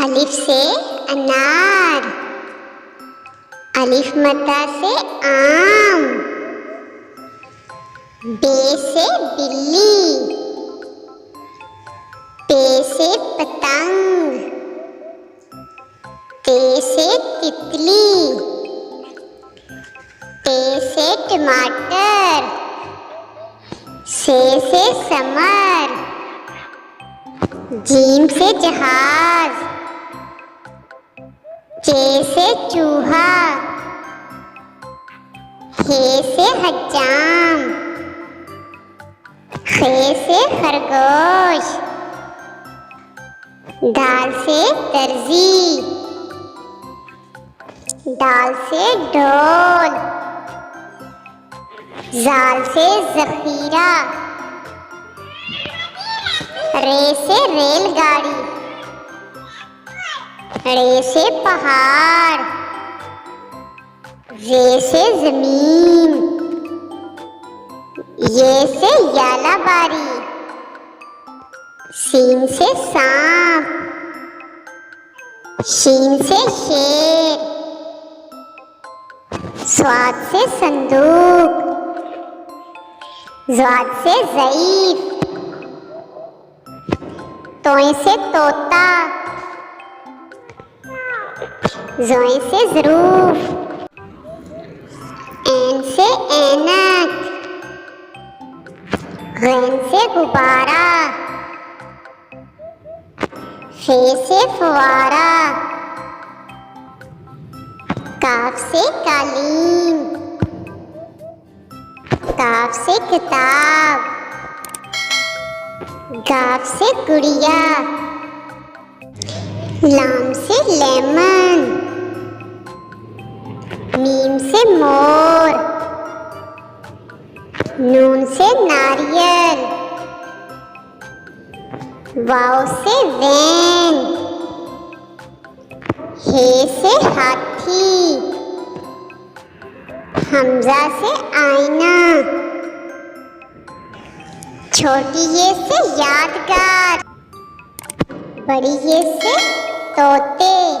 अलिफ से अनार, अलिफ मद्दा से आम, बे से बिल्ली, पे से पतंग, ते से तितली, टे से टमाटर, से समर, जीम से जहाज, चे से चूहा, हे से हज्जाम, खे से खरगोश, दाल से दर्जी, दाल से ढोल, जाल से जखीरा, रे से रेलगाड़ी, रे से पहाड़, रे से जमीन, ये से यालाबारी, सीन से सांप, शीन से शेर, स्वाद से संदूक, ज़ाद से ज़ईफ, तोय से तोता, ज़ोय से ज़रूफ, ऐन से ऐनक, गैन से गुब्बारा, फे से फुवारा, काफ से कालीन, काफ से किताब, गाफ से गुड़िया, लाम से लेमन, मीम से मोर, नून से नारियल, वाव से वैन, हे से हाथी, हमजा से आईना, छोटी ये से यादगार, बड़ी ये से तोते।